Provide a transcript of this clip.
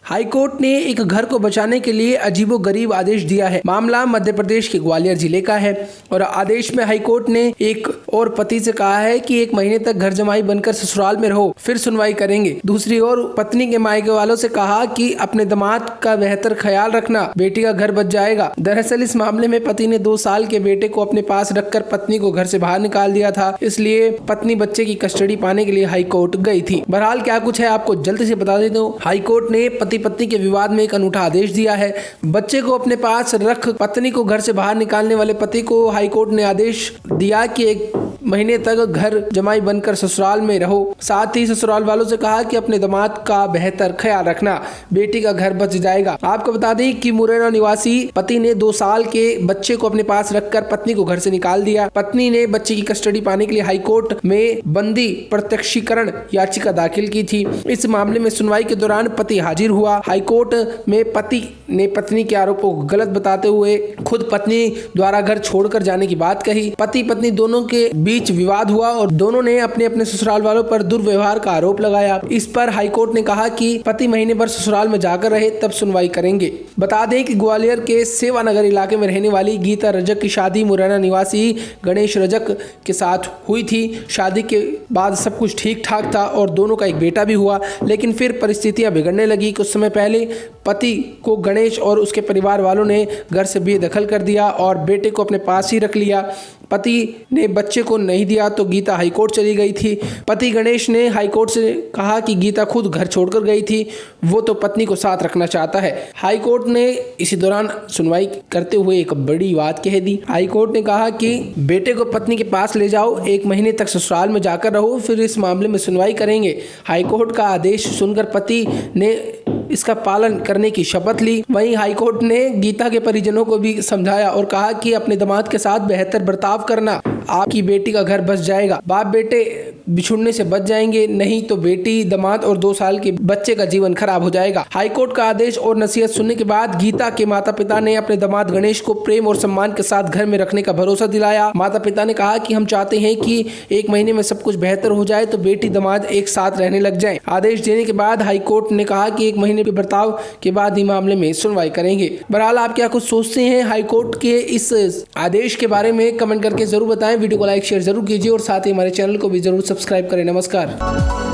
High court ने एक घर को बचाने के लिए अजीबोगरीब आदेश दिया है। मामला मध्य प्रदेश के ग्वालियर जिले का है और आदेश में हाईकोर्ट ने एक और पति से कहा है कि 1 महीने तक घर जमाई बनकर ससुराल में रहो, फिर सुनवाई करेंगे। दूसरी ओर पत्नी के मायके वालों से कहा कि अपने दामाद का बेहतर ख्याल रखना, बेटी का घर बच जाएगा। दरअसल इस मामले में पति ने 2 साल के बेटे को अपने पास रखकर पत्नी को घर से बाहर निकाल दिया था, इसलिए पत्नी बच्चे की कस्टडी पाने के लिए हाईकोर्ट गई थी। बहरहाल क्या कुछ है आपको जल्दी से बता देता हूँ। हाईकोर्ट ने पति के विवाद में एक अनूठा आदेश दिया है। बच्चे को अपने पास रख पत्नी को घर से बाहर निकालने वाले पति को हाईकोर्ट ने आदेश दिया कि 1 महीने तक घर जमाई बनकर ससुराल में रहो। साथ ही ससुराल वालों से कहा कि अपने दामाद का बेहतर ख्याल रखना, बेटी का घर बच जाएगा। आपको बता दें कि मुरैना निवासी पति ने 2 साल के बच्चे को अपने पास रखकर पत्नी को घर से निकाल दिया। पत्नी ने बच्चे की कस्टडी पाने के लिए हाईकोर्ट में बंदी प्रत्यक्षीकरण याचिका दाखिल की थी। इस मामले में सुनवाई के दौरान पति हाजिर हुआ। हाईकोर्ट में पति ने पत्नी के आरोपों को गलत बताते हुए खुद पत्नी द्वारा घर छोड़कर जाने की बात कही। पति पत्नी दोनों के बीच विवाद हुआ और दोनों ने अपने अपने ससुराल वालों पर दुर्व्यवहार का आरोप लगाया। इस पर हाईकोर्ट ने कहा कि पति महीने भर ससुराल में जाकर रहे तब सुनवाई करेंगे। बता दें कि ग्वालियर के सेवानगर इलाके में रहने वाली गीता रजक की शादी मुरैना निवासी गणेश रजक के साथ हुई थी। शादी के बाद सब कुछ ठीक ठाक था और दोनों का एक बेटा भी हुआ, लेकिन फिर परिस्थितियां बिगड़ने लगी। कुछ समय पहले पति को गणेश और उसके परिवार वालों ने घर से बेदखल कर दिया और बेटे को अपने पास ही रख लिया। पति ने बच्चे को नहीं दिया तो गीता हाईकोर्ट चली गई थी। पति गणेश ने हाईकोर्ट से कहा कि गीता खुद घर छोड़कर गई थी, वो तो पत्नी को साथ रखना चाहता है। हाईकोर्ट ने इसी दौरान सुनवाई करते हुए एक बड़ी बात कह दी। हाईकोर्ट ने कहा कि बेटे को पत्नी के पास ले जाओ, 1 महीने तक ससुराल में जाकर रहो, फिर इस मामले में सुनवाई करेंगे। हाईकोर्ट का आदेश सुनकर पति ने इसका पालन करने की शपथ ली। वहीं हाईकोर्ट ने गीता के परिजनों को भी समझाया और कहा कि अपने दामाद के साथ बेहतर बर्ताव करना, आपकी बेटी का घर बच जाएगा। बाप बेटे बिछुड़ने से बच जाएंगे, नहीं तो बेटी, दामाद और 2 साल के बच्चे का जीवन खराब हो जाएगा। हाईकोर्ट का आदेश और नसीहत सुनने के बाद गीता के माता पिता ने अपने दामाद गणेश को प्रेम और सम्मान के साथ घर में रखने का भरोसा दिलाया। माता पिता ने कहा कि हम चाहते हैं कि 1 महीने में सब कुछ बेहतर हो जाए तो बेटी दामाद एक साथ रहने लग जाए। आदेश देने के बाद हाईकोर्ट ने कहा कि 1 महीने के बर्ताव के बाद ही मामले में सुनवाई करेंगे। बहरहाल आप क्या कुछ सोचते हैं हाईकोर्ट के इस आदेश के बारे में, कमेंट करके जरूर बताएं। वीडियो को लाइक शेयर जरूर कीजिए और साथ ही हमारे चैनल को भी जरूर सब्सक्राइब करें। नमस्कार।